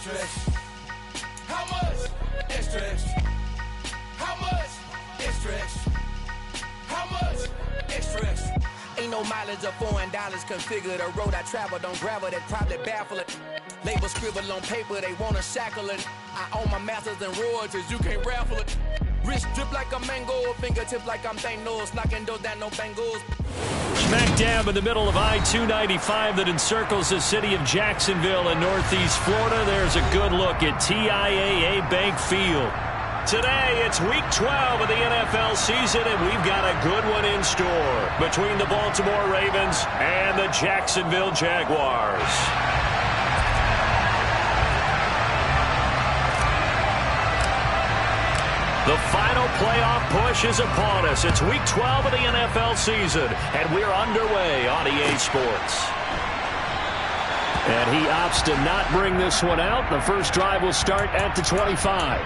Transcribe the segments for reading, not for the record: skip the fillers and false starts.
Extra, extra. How much? Extra, extra. How much? Extra, extra. How much? Extra, extra. Ain't no mileage or $4 configure the road I travel. Don't gravel, that probably baffle it. Label scribble on paper, they wanna shackle it. I own my masters and royalties, you can't raffle it. Wrist drip like a mango, fingertip like I'm Thanos, knocking those down, no bangles. Smack dab in the middle of I-295 that encircles the city of Jacksonville in northeast Florida. There's a good look at TIAA Bank Field. Today, it's Week 12 of the NFL season, and we've got a good one in store between the Baltimore Ravens and the Jacksonville Jaguars. The final playoff push is upon us. It's Week 12 of the NFL season, and we're underway on EA Sports. And he opts to not bring this one out. The first drive will start at the 25.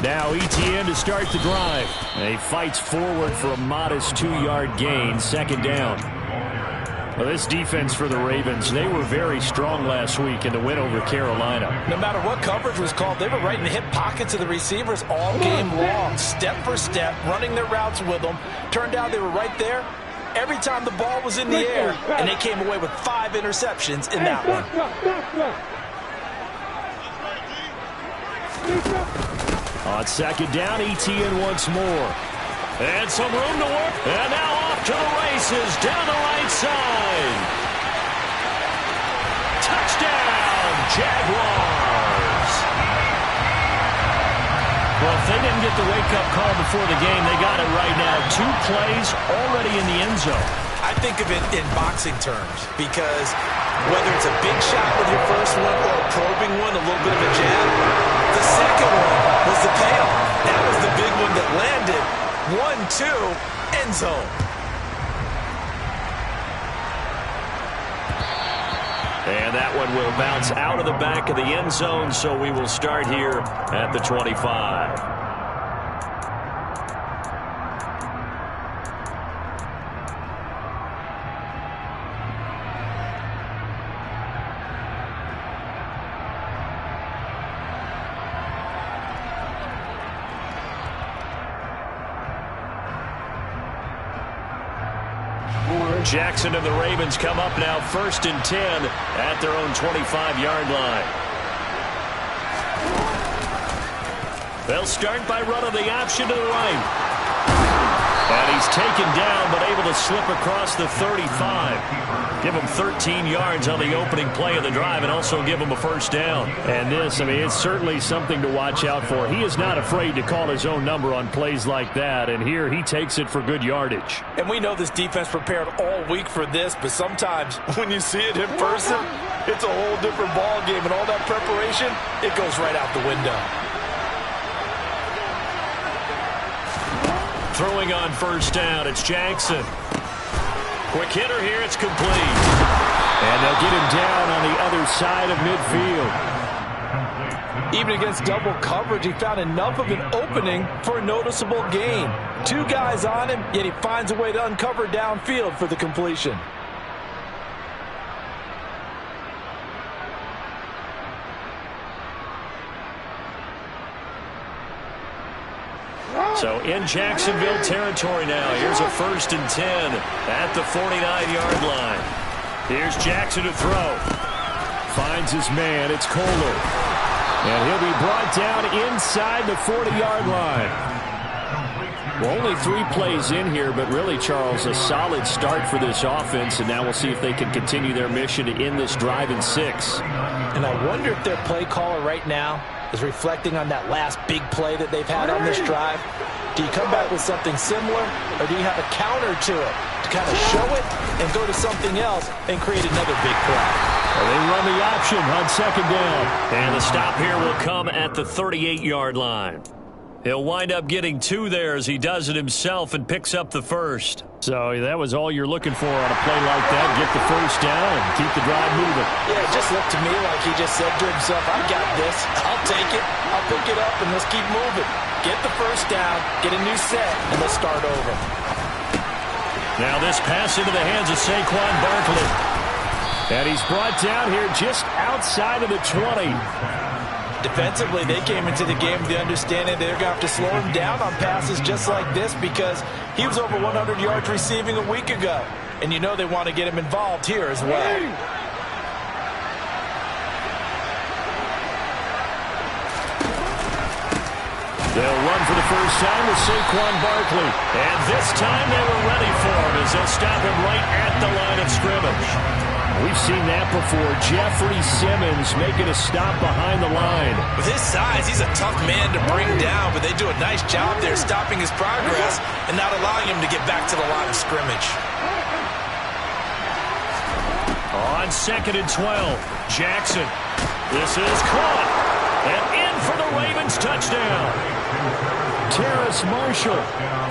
Now ETN to start the drive. And he fights forward for a modest 2-yard gain, second down. Well, this defense for the Ravens, they were very strong last week in the win over Carolina. No matter what coverage was called, they were right in the hip pockets of the receivers all game long, step for step, running their routes with them. Turned out they were right there every time the ball was in the air, and they came away with 5 interceptions in that one. On second down, ETN once more. And some room to work. And now off to the races down the right side. Touchdown, Jaguars. Well, if they didn't get the wake-up call before the game, they got it right now. 2 plays already in the end zone. I think of it in boxing terms because whether it's a big shot with your first one or a probing one, a little bit of a jab, the second one was the payoff. That was the big one that landed. 1-2, end zone. And that one will bounce out of the back of the end zone, so we will start here at the 25. Jackson and the Ravens come up now, 1st and 10 at their own 25-yard line. They'll start by running the option to the right. And he's taken down, but able to slip across the 35. Give him 13 yards on the opening play of the drive and also give him a first down. And this, I mean, it's certainly something to watch out for. He is not afraid to call his own number on plays like that, and here he takes it for good yardage. And we know this defense prepared all week for this, but sometimes when you see it in person, it's a whole different ball game, and all that preparation, it goes right out the window. Throwing on first down, it's Jackson. Quick hitter here, it's complete. And they'll get him down on the other side of midfield. Even against double coverage, he found enough of an opening for a noticeable gain. 2 guys on him, yet he finds a way to uncover downfield for the completion. So in Jacksonville territory now. Here's a 1st and 10 at the 49-yard line. Here's Jackson to throw. Finds his man. It's Kohler. And he'll be brought down inside the 40-yard line. Well, only 3 plays in here, but really, Charles, a solid start for this offense. And now we'll see if they can continue their mission to end this drive in 6. And I wonder if their play caller right now is reflecting on that last big play that they've had on this drive. Do you come back with something similar, or do you have a counter to it to kind of show it and go to something else and create another big play? Well, they run the option on second down. And the stop here will come at the 38-yard line. He'll wind up getting 2 there as he does it himself and picks up the first. So that was all you're looking for on a play like that. Get the first down and keep the drive moving. Yeah, it just looked to me like he just said to himself, I got this. I'll take it. I'll pick it up, and let's keep moving. Get the first down, get a new set, and let's start over. Now this pass into the hands of Saquon Barkley. And he's brought down here just outside of the 20. Defensively, they came into the game with the understanding they're going to have to slow him down on passes just like this because he was over 100 yards receiving a week ago. And you know they want to get him involved here as well. They'll run for the first time with Saquon Barkley. And this time they were ready for him as they'll stop him right at the line of scrimmage. We've seen that before. Jeffrey Simmons making a stop behind the line. With his size, he's a tough man to bring down, but they do a nice job there stopping his progress and not allowing him to get back to the line of scrimmage. On 2nd and 12, Jackson. This is caught. And in for the Ravens touchdown. Terrace Marshall,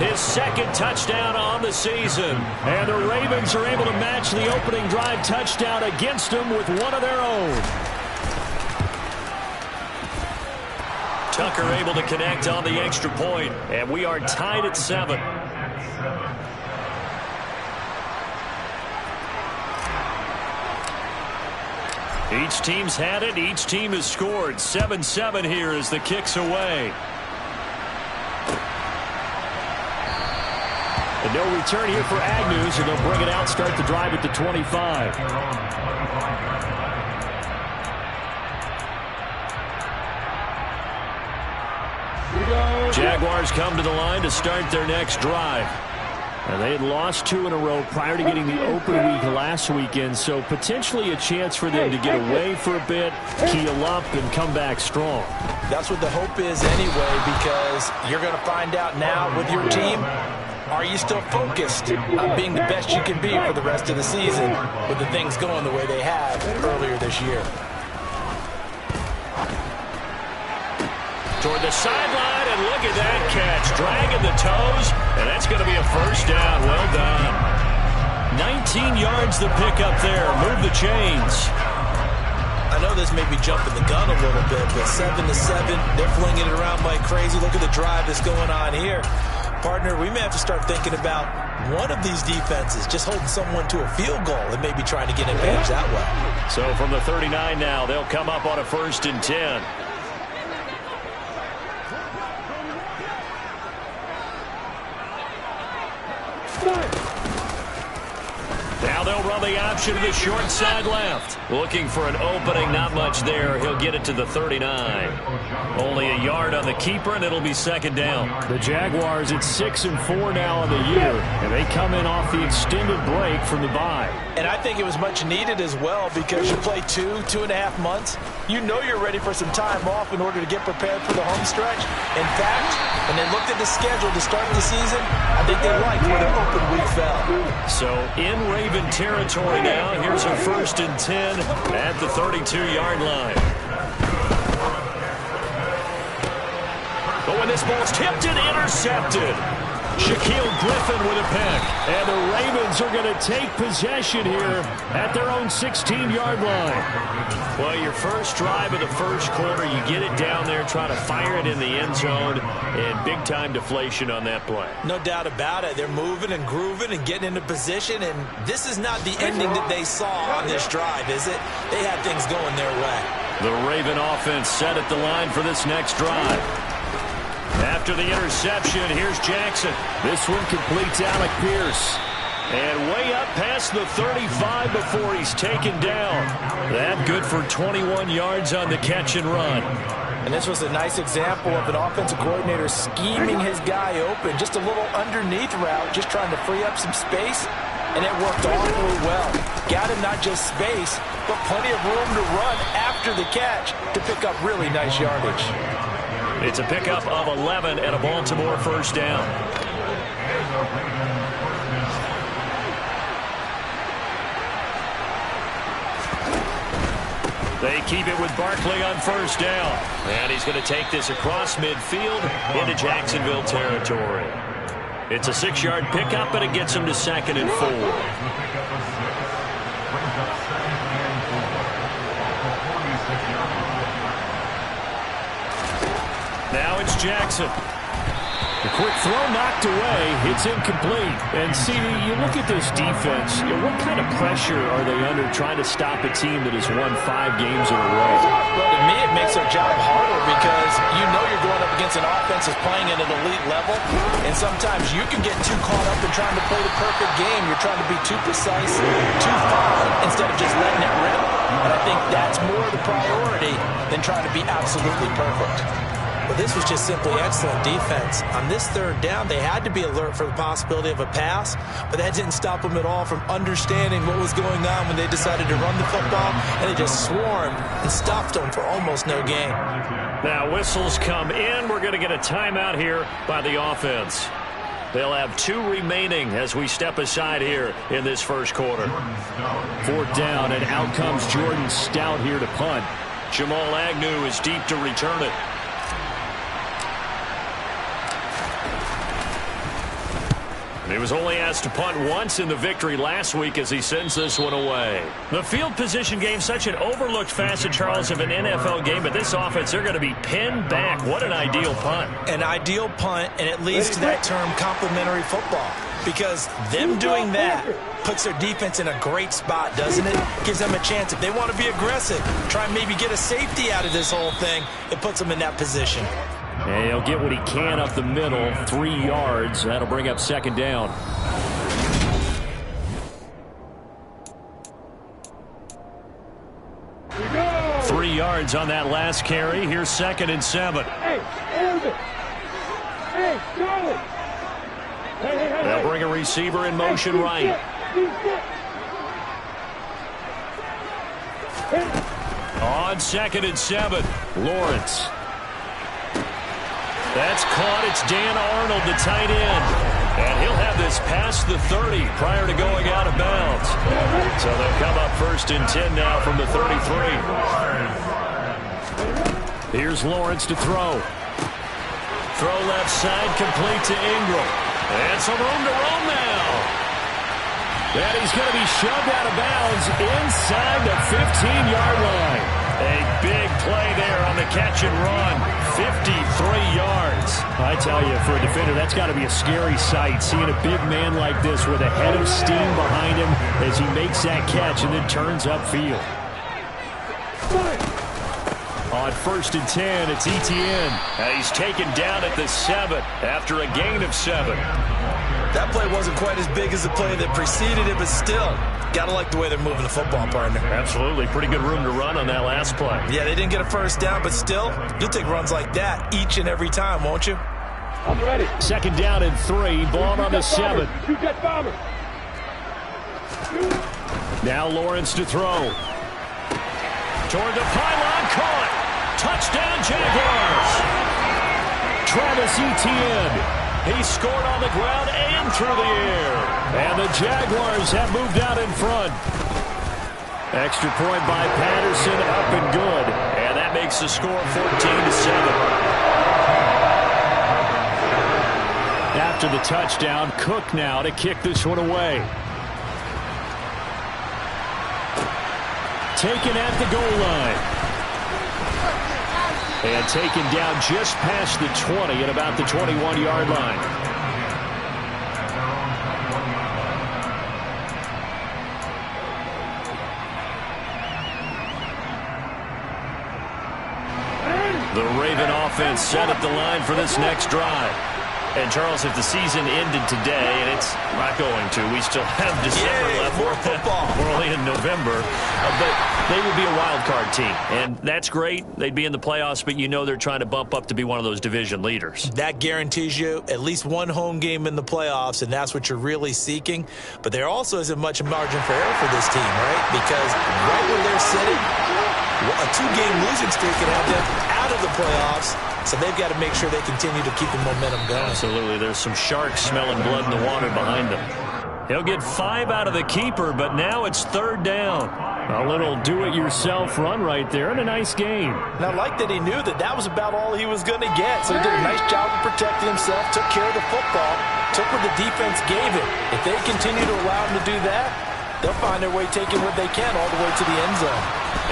his 2nd touchdown on the season. And the Ravens are able to match the opening drive touchdown against them with one of their own. Tucker able to connect on the extra point, and we are tied at 7. Each team's had it. Each team has scored. 7-7 here as the kick's away. And no return here for Agnew, so they'll bring it out, start the drive at the 25. Jaguars come to the line to start their next drive. And they had lost 2 in a row prior to getting the open week last weekend, so potentially a chance for them to get away for a bit, keel up, and come back strong. That's what the hope is anyway, because you're going to find out now with your team, are you still focused on being the best you can be for the rest of the season with the things going the way they have earlier this year? Toward the sideline, and look at that catch. Dragging the toes, and that's going to be a first down. Well done. 19 yards the pickup there. Move the chains. I know this may be jumping the gun a little bit, but 7-7, they're flinging it around like crazy. Look at the drive that's going on here. Partner, we may have to start thinking about one of these defenses just holding someone to a field goal and maybe trying to get an advantage that way. So from the 39 now, they'll come up on a 1st and 10. Now they'll run the option to the short side left. Looking for an opening, not much there. He'll get it to the 39. Only a yard on the keeper, and it'll be 2nd down. The Jaguars at 6-4 now on the year, and they come in off the extended break from the bye. And I think it was much needed as well because you play 2.5 months. You know you're ready for some time off in order to get prepared for the home stretch. In fact, when they looked at the schedule to start the season, I think they liked where their open week fell. So in Raven territory now, here's a 1st and 10 at the 32-yard line. But when this ball's tipped and intercepted, Shaquille Griffin with a pick. And the Ravens are going to take possession here at their own 16-yard line. Well, your first drive of the first quarter, you get it down there, try to fire it in the end zone, and big-time deflation on that play. No doubt about it. They're moving and grooving and getting into position, and this is not the ending that they saw on this drive, is it? They had things going their way. The Raven offense set at the line for this next drive. After the interception, here's Jackson. This one completes Alec Pierce. And way up past the 35 before he's taken down. That good for 21 yards on the catch and run. And this was a nice example of an offensive coordinator scheming his guy open. Just a little underneath route, just trying to free up some space. And it worked awfully well. Got him not just space, but plenty of room to run after the catch to pick up really nice yardage. It's a pickup of 11 and a Baltimore first down. They keep it with Barkley on first down. And he's going to take this across midfield into Jacksonville territory. It's a 6-yard pickup, and it gets him to 2nd and 4. Now it's Jackson. The quick throw knocked away. It's incomplete. And, CD, you look at this defense, what kind of pressure are they under trying to stop a team that has won 5 games in a row? Well, to me, it makes their job harder because you know you're going up against an offense that's playing at an elite level, and sometimes you can get too caught up in trying to play the perfect game. You're trying to be too precise, too fine, instead of just letting it rip. And I think that's more the priority than trying to be absolutely perfect. Well, this was just simply excellent defense. On this 3rd down, they had to be alert for the possibility of a pass, but that didn't stop them at all from understanding what was going on when they decided to run the football, and they just swarmed and stuffed them for almost no gain. Now whistles come in. We're going to get a timeout here by the offense. They'll have 2 remaining as we step aside here in this first quarter. 4th down, and out comes Jordan Stout here to punt. Jamal Agnew is deep to return it. He was only asked to punt once in the victory last week as he sends this one away. The field position game, such an overlooked facet, Charles, of an NFL game, but this offense, they're going to be pinned back. What an ideal punt. An ideal punt, and it leads to that term complementary football, because them doing that puts their defense in a great spot, doesn't it? Gives them a chance. If they want to be aggressive, try and maybe get a safety out of this whole thing, it puts them in that position. And he'll get what he can up the middle, 3 yards. That'll bring up 2nd down. Go. 3 yards on that last carry. Here's 2nd and 7. Hey, Charlie. They'll bring a receiver in motion right. On 2nd and 7, Lawrence. That's caught. It's Dan Arnold, the tight end. And he'll have this past the 30 prior to going out of bounds. So they'll come up 1st and 10 now from the 33. Here's Lawrence to throw. Throw left side, complete to Ingram. And some room to roam now. And he's going to be shoved out of bounds inside the 15-yard line. A big play there on the catch and run. 53 yards. I tell you, for a defender, that's got to be a scary sight, seeing a big man like this with a head of steam behind him as he makes that catch and then turns upfield. On 1st and 10, it's Etienne. He's taken down at the 7 after a gain of 7. That play wasn't quite as big as the play that preceded it, but still, got to like the way they're moving the football, partner. Absolutely. Pretty good room to run on that last play. Yeah, they didn't get a first down, but still, you'll take runs like that each and every time, won't you? I'm ready. 2nd down and 3. Ball on the 7. Shoot that bomber. Now Lawrence to throw. Toward the pylon, caught. Touchdown, Jaguars. Travis Etienne. He scored on the ground and through the air. And the Jaguars have moved out in front. Extra point by Patterson, up and good. And that makes the score 14-7. After the touchdown, Cook now to kick this one away. Taken at the goal line. And taken down just past the 20 at about the 21-yard line. The Raven offense set up the line for this next drive. And, Charles, if the season ended today, and it's not going to, we still have December left. More football. We're only in November. But they would be a wild card team. And that's great. They'd be in the playoffs, but you know they're trying to bump up to be one of those division leaders. That guarantees you at least one home game in the playoffs, and that's what you're really seeking. But there also isn't much margin for error for this team, right? Because right where they're sitting, a 2-game losing streak could have them out of the playoffs So they've got to make sure they continue to keep the momentum going. Absolutely. There's some sharks smelling blood in the water behind them. He'll get 5 out of the keeper, but now it's 3rd down. A little do-it-yourself run right there and a nice game. And I like that he knew that that was about all he was going to get. So he did a nice job of protecting himself, took care of the football, took what the defense gave him. If they continue to allow him to do that, they'll find their way taking what they can all the way to the end zone.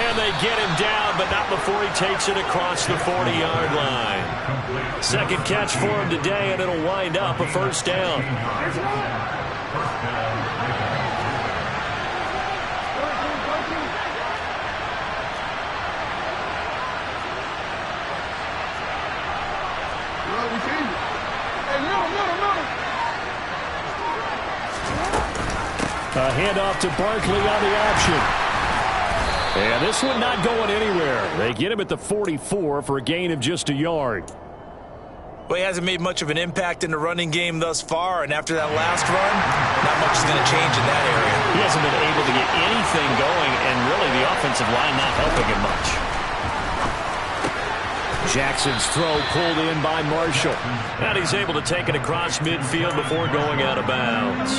And they get him down, but not before he takes it across the 40-yard line. Second catch for him today, and it'll wind up a 1st down. A handoff to Barkley on the option. And this one not going anywhere. They get him at the 44 for a gain of just a yard. Well, he hasn't made much of an impact in the running game thus far, and after that last run, not much is going to change in that area. He hasn't been able to get anything going, and really the offensive line not helping him much. Jackson's throw pulled in by Marshall. And he's able to take it across midfield before going out of bounds.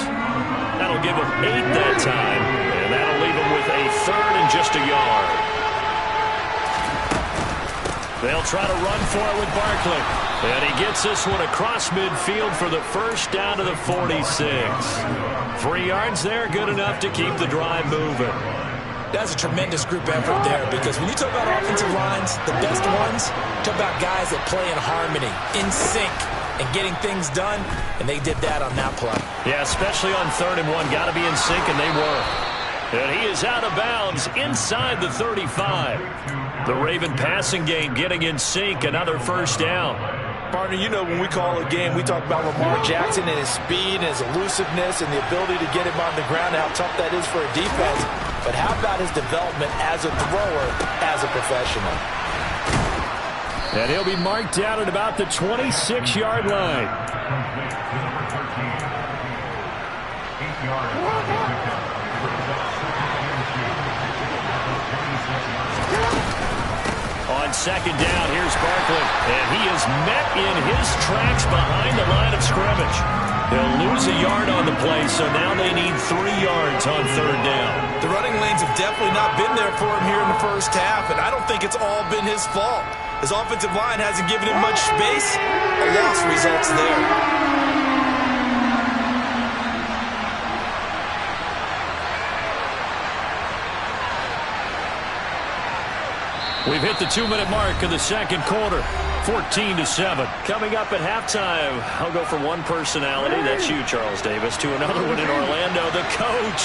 That'll give him 8 that time, and that'll leave him with a 3rd and just a yard. They'll try to run for it with Barkley. And he gets this one across midfield for the 1st down to the 46. 3 yards there, good enough to keep the drive moving. That's a tremendous group effort there, because when you talk about offensive lines, the best ones, talk about guys that play in harmony, in sync, and getting things done, and they did that on that play. Yeah, especially on 3rd and 1. Got to be in sync, and they were. And he is out of bounds inside the 35. The Raven passing game getting in sync, another 1st down. Partner, you know when we call a game, we talk about Lamar Jackson and his speed and his elusiveness and the ability to get him on the ground, how tough that is for a defense. But how about his development as a thrower, as a professional? And he'll be marked down at about the 26-yard line. On 2nd down, here's Barkley. And he is met in his tracks behind the line of scrimmage. They'll lose a yard on the play, so now they need 3 yards on 3rd down. The running lanes have definitely not been there for him here in the first half, and I don't think it's all been his fault. His offensive line hasn't given him much space. A loss results there. We've hit the 2-minute mark of the 2nd quarter. 14-7. Coming up at halftime, I'll go from one personality, that's you, Charles Davis, to another one in Orlando, the coach.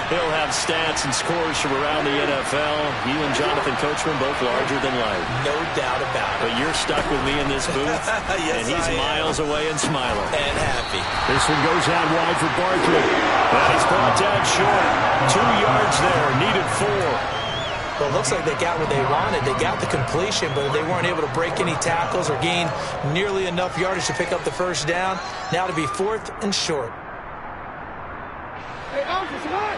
He'll have stats and scores from around the NFL. You and Jonathan Coachman both larger than life. No doubt about it. But you're stuck with me in this booth, yes, and he's miles away and smiling. And happy. This one goes out wide for Barkley. And he's brought down short. 2 yards there, needed 4. Well, it looks like they got what they wanted. They got the completion, but they weren't able to break any tackles or gain nearly enough yardage to pick up the 1st down. Now to be 4th and short. Hey, officer, what?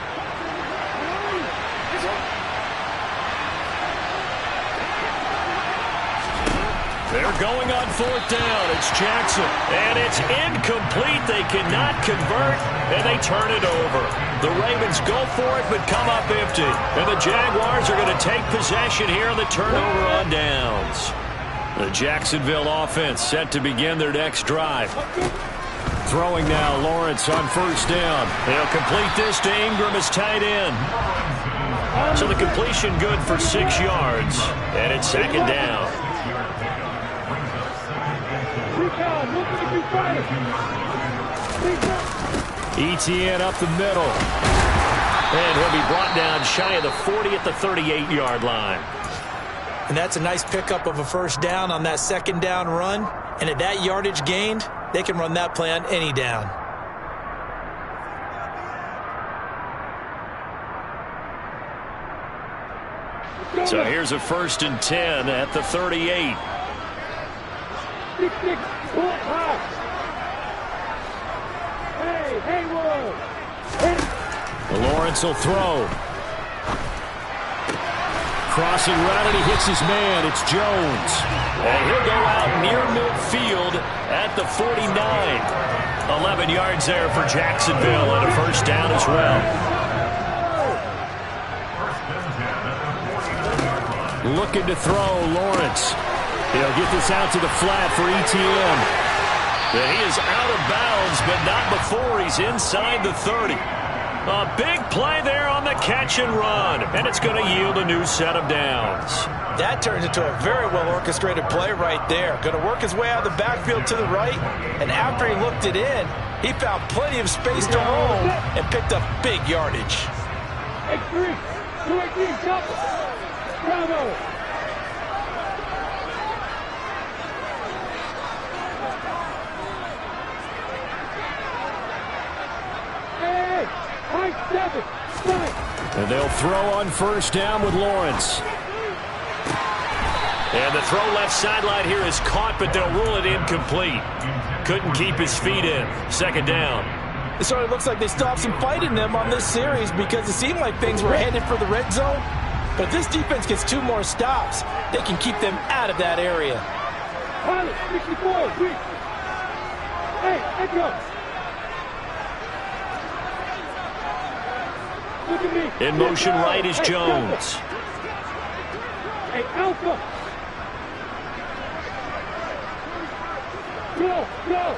They're going on 4th down. It's Jackson. And it's incomplete. They cannot convert, and they turn it over. The Ravens go for it, but come up empty. And the Jaguars are going to take possession here on the turnover on downs. The Jacksonville offense set to begin their next drive. Throwing now, Lawrence on 1st down. They'll complete this to Ingram as tight end. So the completion good for 6 yards, and it's 2nd down. ETN up the middle. And he'll be brought down shy of the 40 at the 38-yard line. And that's a nice pickup of a 1st down on that 2nd down run. And at that yardage gained, they can run that play on any down. So here's a 1st and 10 at the 38. Lawrence will throw. Crossing route, and he hits his man. It's Jones. And he'll go out near midfield at the 49. 11 yards there for Jacksonville and a first down as well. Looking to throw, Lawrence. He'll get this out to the flat for ETN. And he is out of bounds, but not before he's inside the 30. A big play there on the catch and run, and it's going to yield a new set of downs. That turns into a very well-orchestrated play right there. Going to work his way out of the backfield to the right, and after he looked it in, he found plenty of space to roam and picked up big yardage. X3, 218, jump. Bravo. Hey, high 7, 9. And they'll throw on first down with Lawrence. And the throw left sideline here is caught, but they'll rule it incomplete. Couldn't keep his feet in. Second down. It sort of looks like they stopped some fight in them on this series because it seemed like things were headed for the red zone. But if this defense gets 2 more stops, they can keep them out of that area. Pilot, 64, weak. Hey, Echo. Look at me. In motion right is Jones. Hey, Alpha. Go, go.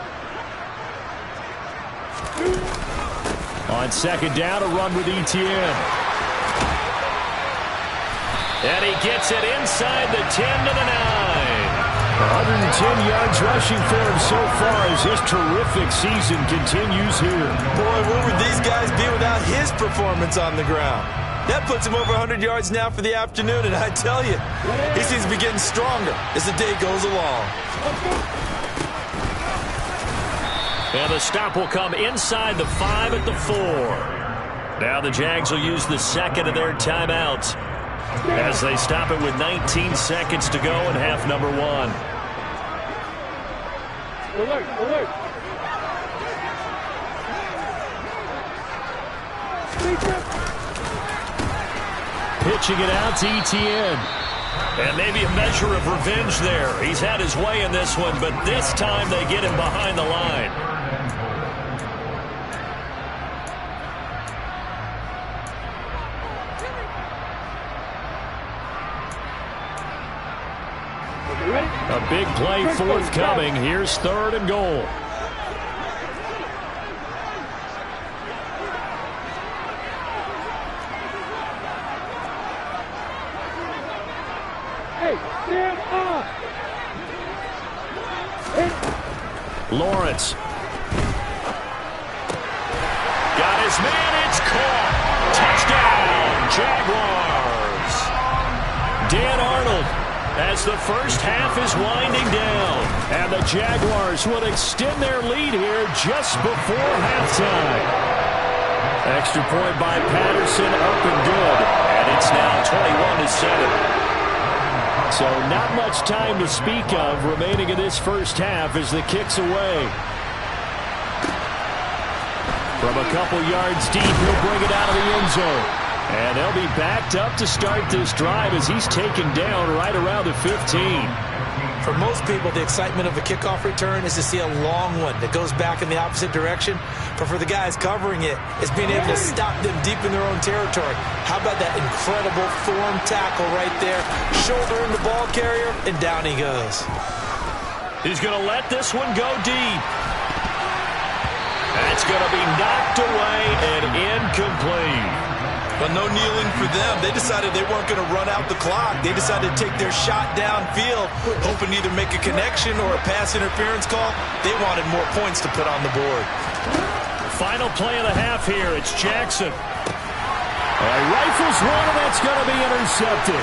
On second down, a run with ETN. And he gets it inside the 10 to the 9. 110 yards rushing for him so far as his terrific season continues here. Boy, where would these guys be without his performance on the ground? That puts him over 100 yards now for the afternoon, and I tell you, he seems to be getting stronger as the day goes along. And the stop will come inside the 5 at the 4. Now the Jags will use the second of their timeouts as they stop it with 19 seconds to go in half number 1. Alert, alert. Pitching it out to ETN. And maybe a measure of revenge there. He's had his way in this one, but this time they get him behind the line. A big play forthcoming. Here's 3rd and goal. Hey, stand up. Lawrence. Got his man. It's caught. Touchdown, Jaguars. Dan Arnold as the first half is winding down. And the Jaguars will extend their lead here just before halftime. Extra point by Patterson, up and good. And it's now 21-7. So not much time to speak of remaining in this first half as the kick's away. From a couple yards deep, he'll bring it out of the end zone. And they'll be backed up to start this drive as he's taken down right around the 15. For most people, the excitement of a kickoff return is to see a long one that goes back in the opposite direction. But for the guys covering it, it's being able to stop them deep in their own territory. How about that incredible form tackle right there? Shoulder in the ball carrier, and down he goes. He's going to let this one go deep. That's going to be knocked away and incomplete. But no kneeling for them. They decided they weren't going to run out the clock. They decided to take their shot downfield, hoping to either make a connection or a pass interference call. They wanted more points to put on the board. Final play of the half here. It's Jackson. Rifles one, and that's going to be intercepted.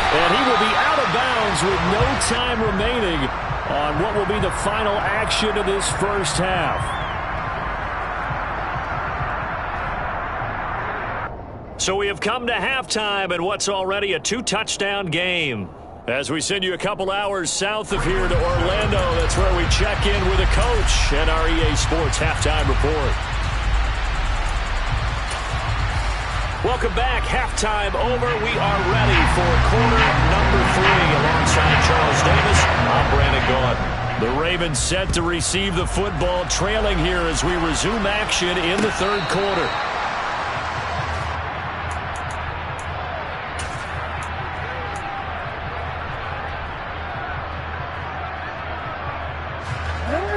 And he will be out of bounds with no time remaining on what will be the final action of this first half. So we have come to halftime in what's already a 2-touchdown game. As we send you a couple hours south of here to Orlando, that's where we check in with a coach at our EA Sports Halftime Report. Welcome back. Halftime over. We are ready for quarter number 3. Alongside Charles Davis, I'm Brandon Gaudin. The Ravens set to receive the football, trailing here as we resume action in the third quarter.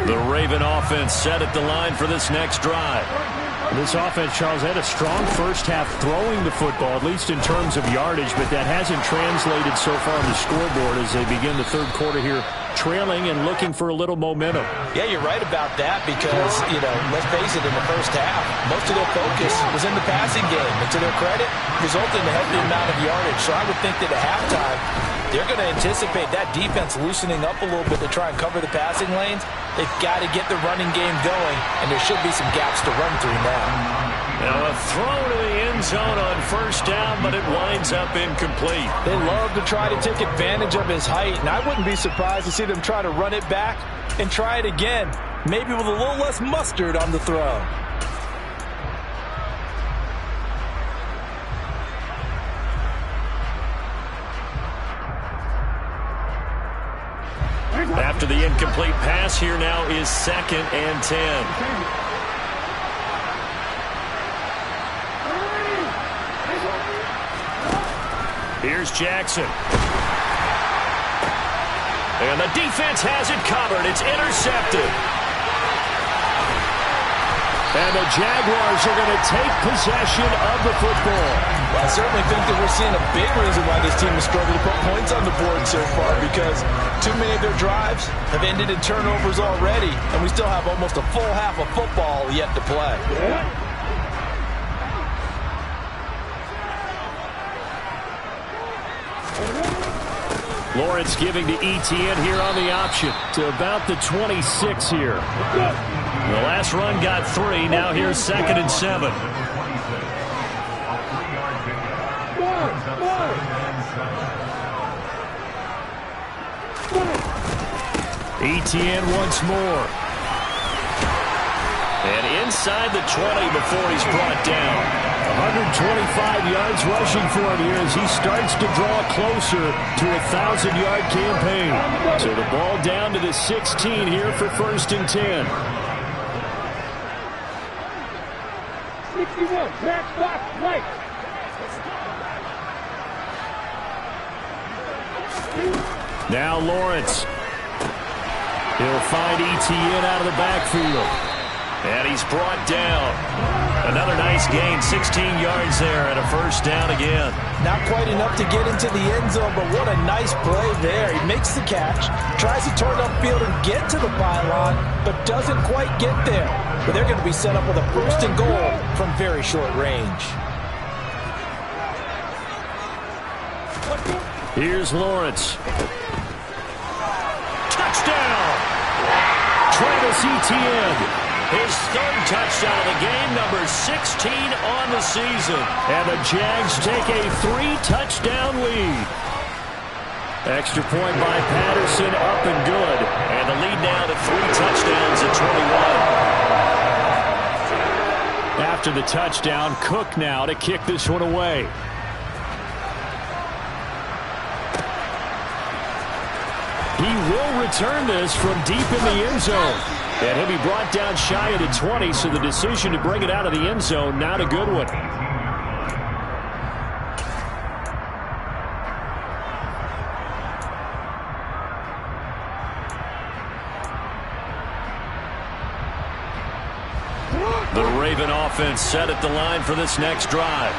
The Raven offense set at the line for this next drive. This offense, Charles, had a strong first half throwing the football, at least in terms of yardage, but that hasn't translated so far on the scoreboard as they begin the third quarter here, trailing and looking for a little momentum. Yeah, you're right about that because, let's face it, in the first half, most of their focus was in the passing game. And to their credit, resulted in a healthy amount of yardage. So I would think that at halftime, they're going to anticipate that defense loosening up a little bit to try and cover the passing lanes. They've got to get the running game going, and there should be some gaps to run through now. Now a throw to the end zone on first down, but it winds up incomplete. They love to try to take advantage of his height, and I wouldn't be surprised to see them try to run it back and try it again, maybe with a little less mustard on the throw. After the incomplete pass, here now is 2nd and 10. Here's Jackson. And the defense has it covered. It's intercepted. And the Jaguars are going to take possession of the football. Well, I certainly think that we're seeing a big reason why this team has struggled to put points on the board so far, because too many of their drives have ended in turnovers already, and we still have almost a full half of football yet to play. Lawrence giving to Etienne here on the option to about the 26 here. The last run got 3. Now here's 2nd and 7. Etienne once more. And inside the 20 before he's brought down. 125 yards rushing for him here as he starts to draw closer to a 1,000-yard campaign. So the ball down to the 16 here for 1st and 10. 61, back, box, right. Now Lawrence. He'll find Etienne out of the backfield. And he's brought down. Another nice gain, 16 yards there, and a 1st down again. Not quite enough to get into the end zone, but what a nice play there. He makes the catch, tries to turn upfield and get to the pylon, but doesn't quite get there. But they're going to be set up with a 1st and goal from very short range. Here's Lawrence. Touchdown! Travis Etienne. His 3rd touchdown of the game, number 16 on the season. And the Jags take a 3-touchdown lead. Extra point by Patterson, up and good. And the lead now to 3 touchdowns at 21. After the touchdown, Cook now to kick this one away. He will return this from deep in the end zone. And he'll be brought down shy of the 20, so the decision to bring it out of the end zone, not a good one. The Raven offense set at the line for this next drive.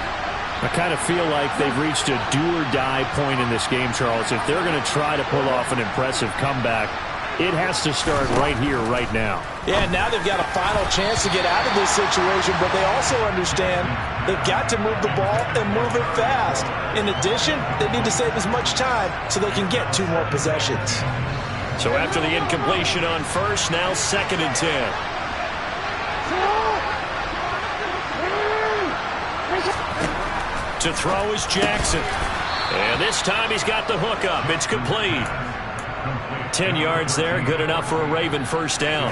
I kind of feel like they've reached a do-or-die point in this game, Charles. If they're going to try to pull off an impressive comeback, it has to start right here, right now. Yeah, now they've got a final chance to get out of this situation, but they also understand they've got to move the ball and move it fast. In addition, they need to save as much time so they can get 2 more possessions. So after the incompletion on 1st, now 2nd and 10. To throw is Jackson. And this time he's got the hook up. It's complete. 10 yards there, good enough for a Raven 1st down.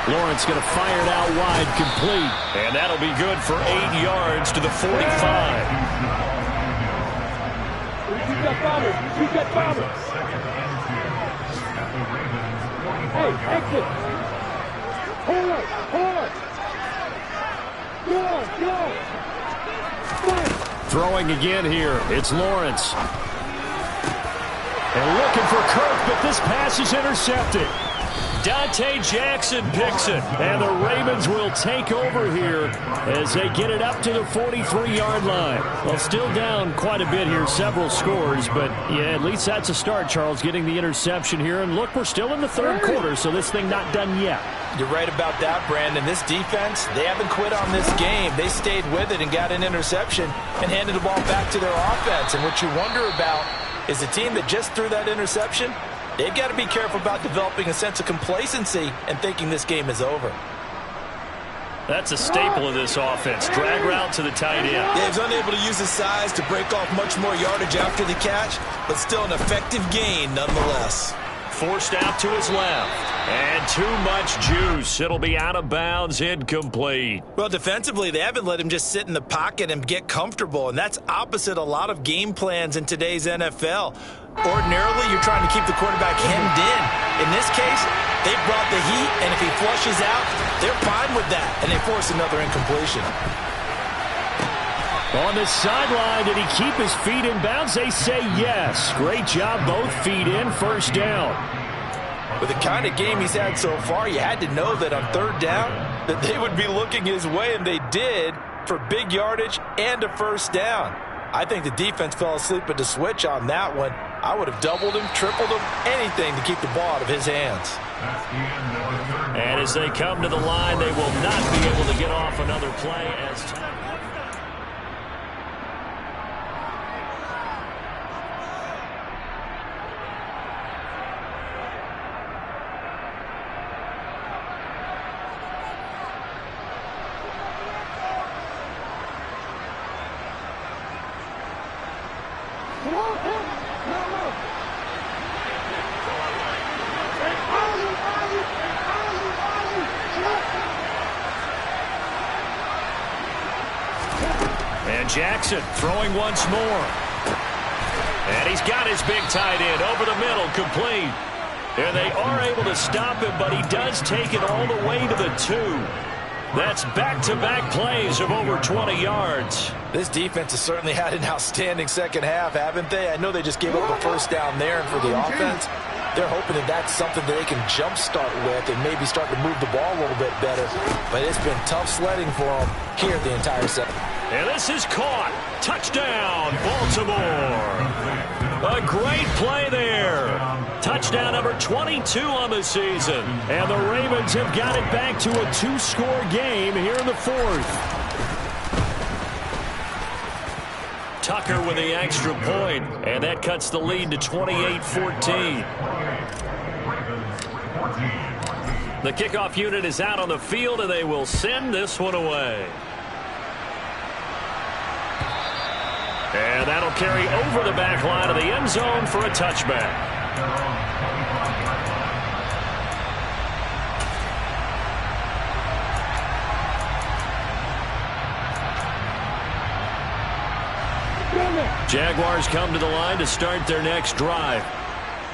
Lawrence going to fire it out wide, complete. And that'll be good for 8 yards to the 45. Keep that bomber. Keep that bomber. Hey, exit. Hold on. Hold on. Go. Throwing again here. It's Lawrence. And looking for Kirk, but this pass is intercepted. Dante Jackson picks it, and the Ravens will take over here as they get it up to the 43-yard line. Well, still down quite a bit here, several scores, but yeah, at least that's a start, Charles, getting the interception here. And look, we're still in the third quarter, so this thing not done yet. You're right about that, Brandon. This defense, they haven't quit on this game. They stayed with it and got an interception and handed the ball back to their offense. And what you wonder about is the team that just threw that interception, they've got to be careful about developing a sense of complacency and thinking this game is over. That's a staple of this offense. Drag route to the tight end. Yeah, he's unable to use his size to break off much more yardage after the catch, but still an effective gain nonetheless. Forced out to his left. And too much juice. It'll be out of bounds, incomplete. Well, defensively, they haven't let him just sit in the pocket and get comfortable, and that's opposite a lot of game plans in today's NFL. Ordinarily, you're trying to keep the quarterback hemmed in. In this case, they brought the heat, and if he flushes out, they're fine with that, and they force another incompletion. On the sideline, did he keep his feet in bounds? They say yes. Great job, both feet in, first down. With the kind of game he's had so far, you had to know that on third down that they would be looking his way, and they did, for big yardage and a first down. I think the defense fell asleep at the switch on that one. I would have doubled him, tripled him, anything to keep the ball out of his hands. And as they come to the line, they will not be able to get off another play as time. And Jackson throwing once more. And he's got his big tight end over the middle, complete. And they are able to stop him, but he does take it all the way to the 2. That's back-to-back plays of over 20 yards. This defense has certainly had an outstanding second half, haven't they? I know they just gave up a first down there, and for the offense, they're hoping that that's something that they can jumpstart with and maybe start to move the ball a little bit better. But it's been tough sledding for them here the entire second. And this is caught. Touchdown, Baltimore. A great play there. Touchdown number 22 on the season. And the Ravens have got it back to a 2-score game here in the 4th. Tucker with the extra point, and that cuts the lead to 28-14. The kickoff unit is out on the field, and they will send this one away. And that'll carry over the back line of the end zone for a touchback. Jaguars come to the line to start their next drive.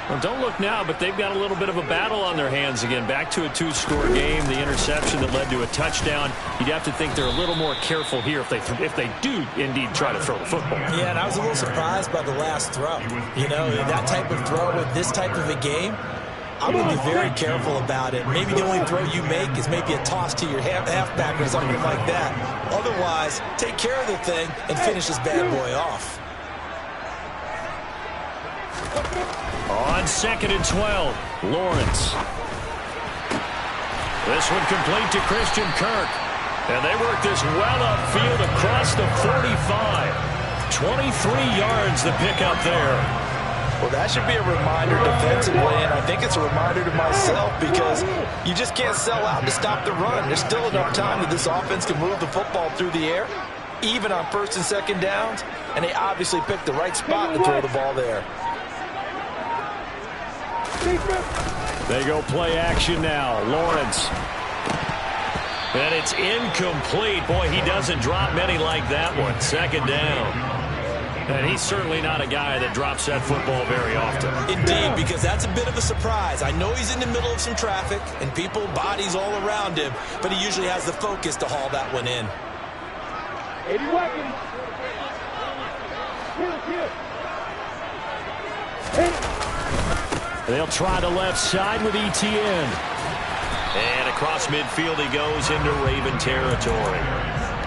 Well, don't look now, but they've got a little bit of a battle on their hands again. Back to a 2-score game. The interception that led to a touchdown. You'd have to think they're a little more careful here if they do indeed try to throw the football. Yeah, and I was a little surprised by the last throw. You know, that type of throw with this type of a game, I would be very careful about it. Maybe the only throw you make is maybe a toss to your halfback or something like that. Otherwise, take care of the thing and finish this bad boy off. On 2nd and 12, Lawrence. This one complete to Christian Kirk. And they work this well upfield across the 45. 23 yards the pickup there. Well, that should be a reminder defensively, and I think it's a reminder to myself because you just can't sell out to stop the run. There's still enough time that this offense can move the football through the air, even on 1st and 2nd downs, and they obviously picked the right spot to throw the ball there. They go play action now. Lawrence And it's incomplete. Boy, he doesn't drop many like that one. Second down. And he's certainly not a guy that drops that football very often. Indeed, because that's a bit of a surprise. I know he's in the middle of some traffic and people, bodies all around him, but he usually has the focus to haul that one in. 80 Watkins. They'll try the left side with Etienne. And across midfield he goes into Raven territory.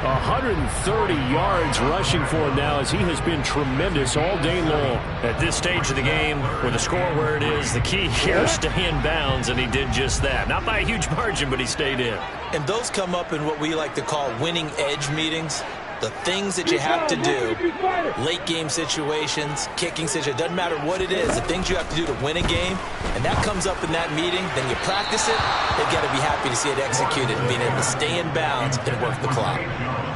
130 yards rushing for him now as he has been tremendous all day long. At this stage of the game, with the score where it is, the key here is stay in bounds, and he did just that. Not by a huge margin, but he stayed in. And those come up in what we like to call winning edge meetings. The things that you have to do, late game situations, kicking situations, doesn't matter what it is, the things you have to do to win a game, and that comes up in that meeting, then you practice it, they've got to be happy to see it executed, being able to stay in bounds and work the clock.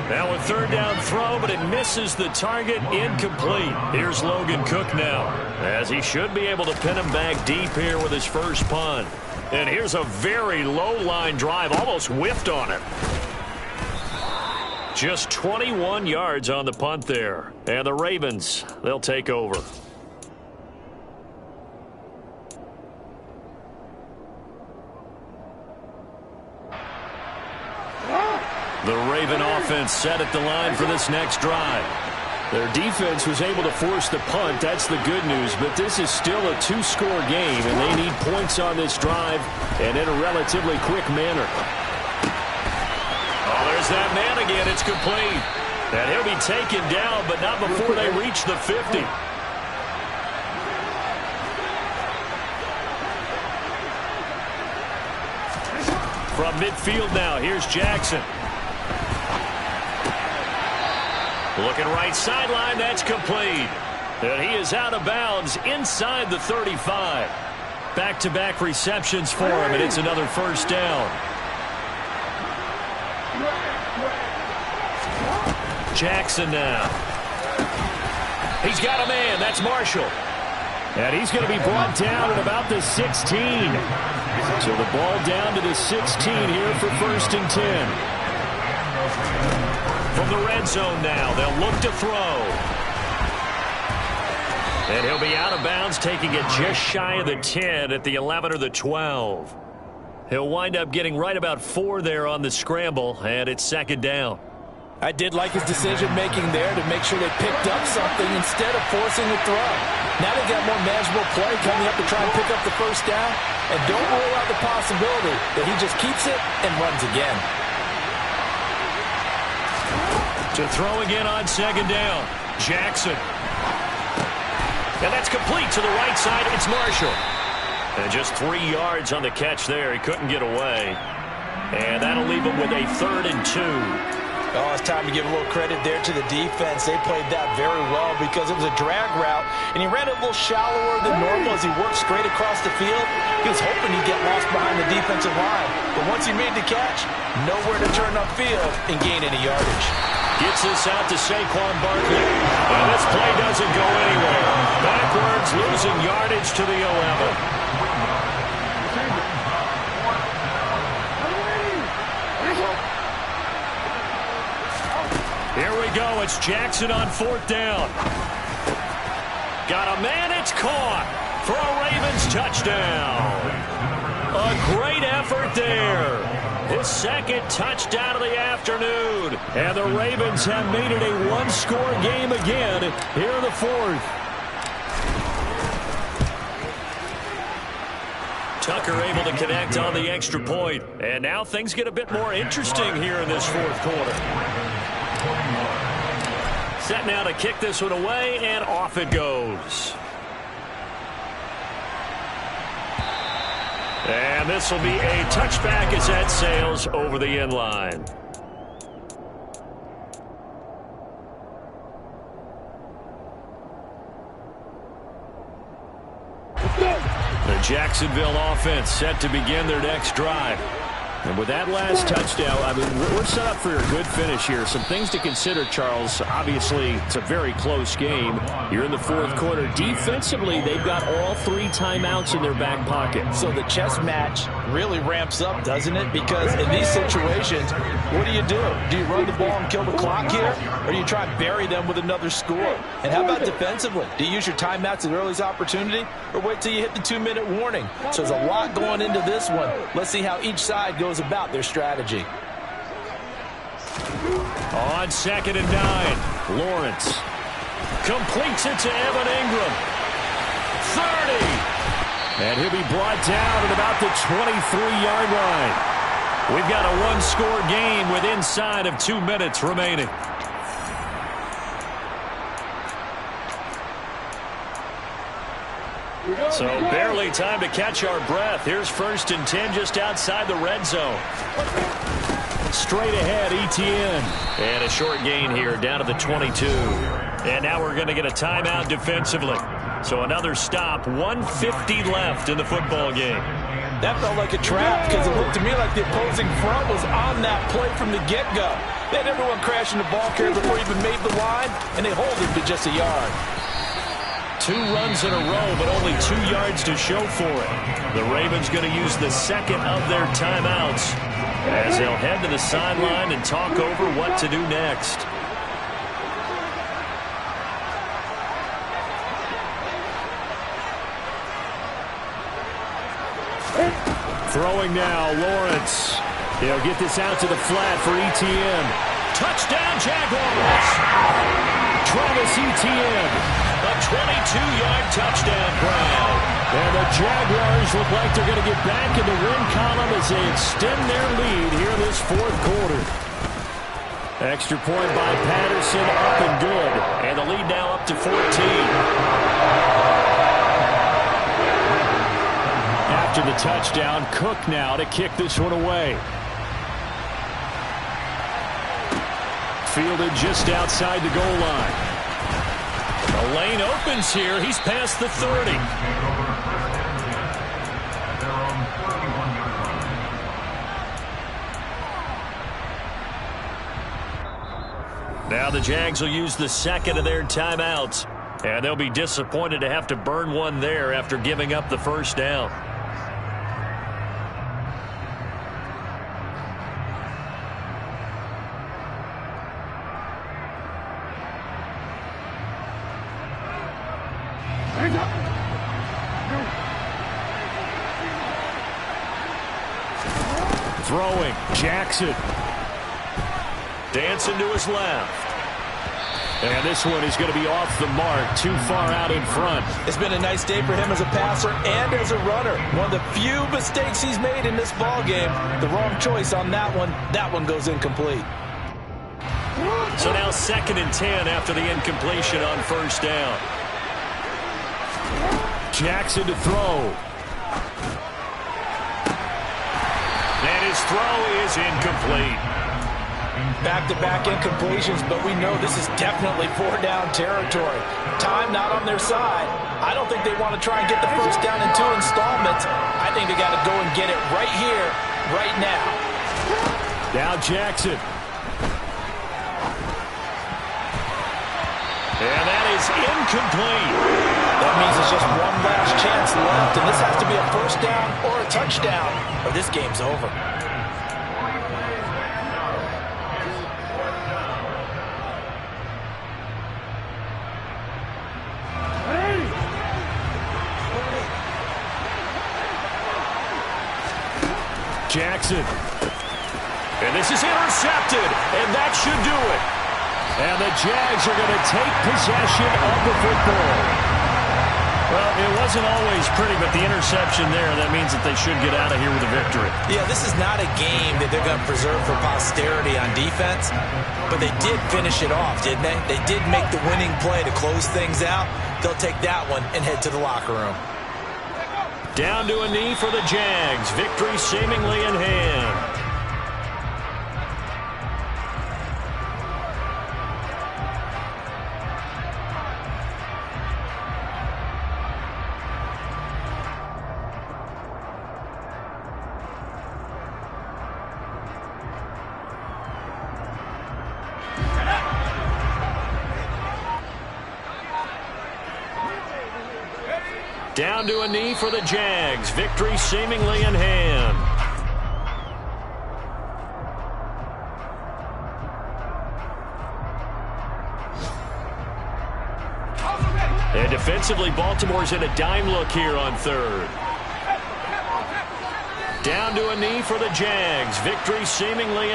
Now a third down throw, but it misses the target, incomplete. Here's Logan Cook now, as he should be able to pin him back deep here with his first punt. And here's a very low line drive, almost whiffed on it. Just 21 yards on the punt there. And the Ravens, they'll take over. The Raven offense set at the line for this next drive. Their defense was able to force the punt. That's the good news. But this is still a two-score game, and they need points on this drive and in a relatively quick manner. Oh, there's that man again. It's complete. And he'll be taken down, but not before they reach the 50. From midfield now, here's Jackson. Looking right sideline, that's complete. And he is out of bounds inside the 35. Back-to-back receptions for him, and it's another first down. Jackson now. He's got a man. That's Marshall. And he's going to be brought down at about the 16. So the ball down to the 16 here for 1st and 10. From the red zone now, they'll look to throw. And he'll be out of bounds, taking it just shy of the 10 at the 11 or the 12. He'll wind up getting right about 4 there on the scramble, and it's 2nd down. I did like his decision-making there to make sure they picked up something instead of forcing the throw. Now they've got more manageable play coming up to try and pick up the first down. And don't rule out the possibility that he just keeps it and runs again. To throw again on 2nd down. Jackson. And that's complete to the right side. It's Marshall. And just 3 yards on the catch there. He couldn't get away. And that'll leave him with a 3rd and 2. Oh, it's time to give a little credit there to the defense. They played that very well because it was a drag route, and he ran it a little shallower than normal as he worked straight across the field. He was hoping he'd get lost behind the defensive line, but once he made the catch, nowhere to turn upfield and gain any yardage. Gets this out to Saquon Barkley. And this play doesn't go anywhere. Backwards, losing yardage to the 11. Here we go. It's Jackson on 4th down. Got a man. It's caught for a Ravens touchdown. A great effort there. His 2nd touchdown of the afternoon. And the Ravens have made it a one-score game again here in the 4th. Tucker able to connect on the extra point. And now things get a bit more interesting here in this 4th quarter. Set now to kick this one away, and off it goes. And this will be a touchback as that sails over the end line. The Jacksonville offense set to begin their next drive. And with that last touchdown, I mean, we're set up for a good finish here. Some things to consider, Charles. Obviously, it's a very close game. You're in the fourth quarter. Defensively, they've got all 3 timeouts in their back pocket. So the chess match really ramps up, doesn't it? Because in these situations, what do? Do you run the ball and kill the clock here? Or do you try and bury them with another score? And how about defensively? Do you use your timeouts at earliest opportunity? Or wait till you hit the 2-minute warning? So there's a lot going into this one. Let's see how each side goes about their strategy. On 2nd and 9, Lawrence completes it to Evan Ingram. 30. And he'll be brought down at about the 23-yard line. We've got a 1-score game with inside of 2 minutes remaining. So barely time to catch our breath. Here's 1st and 10 just outside the red zone. Straight ahead, Etienne. And a short gain here down to the 22. And now we're going to get a timeout defensively. So another stop, 1:50 left in the football game. That felt like a trap because it looked to me like the opposing front was on that play from the get-go. They had everyone crashing the ball carrier before he even made the line, and they hold him to just a yard. 2 runs in a row, but only 2 yards to show for it. The Ravens going to use the second of their timeouts as they'll head to the sideline and talk over what to do next. Throwing now, Lawrence. He'll get this out to the flat for Etienne. Touchdown, Jaguars! Travis Etienne, a 22-yard touchdown crowd. And the Jaguars look like they're going to get back in the win column as they extend their lead here in this fourth quarter. Extra point by Patterson, up and good. And the lead now up to 14. After the touchdown, Cook now to kick this one away. Fielded just outside the goal line. The lane opens here. He's past the 30. Now the Jags will use the second of their timeouts. And they'll be disappointed to have to burn one there after giving up the first down. Throwing, Jackson. Dancing to his left. And this one is going to be off the mark, too far out in front. It's been a nice day for him as a passer and as a runner. One of the few mistakes he's made in this ballgame. The wrong choice on that one. That one goes incomplete. So now 2nd and 10 after the incompletion on first down. Jackson to throw. And his throw is incomplete. Back-to-back incompletions, but we know this is definitely 4-down territory. Time not on their side. I don't think they want to try and get the first down in 2 installments. I think they got to go and get it right here, right now. Now Jackson. And that is incomplete. That means it's just one last chance left, and this has to be a first down or a touchdown, or this game's over. Jackson. And this is intercepted, and that should do it. And the Jags are going to take possession of the football. Well, it wasn't always pretty, but the interception there, that means that they should get out of here with a victory. Yeah, this is not a game that they're going to preserve for posterity on defense, but they did finish it off, didn't they? They did make the winning play to close things out. They'll take that one and head to the locker room. Down to a knee for the Jags. Victory seemingly in hand. Down to a knee for the Jags. Victory seemingly in hand. And defensively, Baltimore's in a dime look here on third. Down to a knee for the Jags. Victory seemingly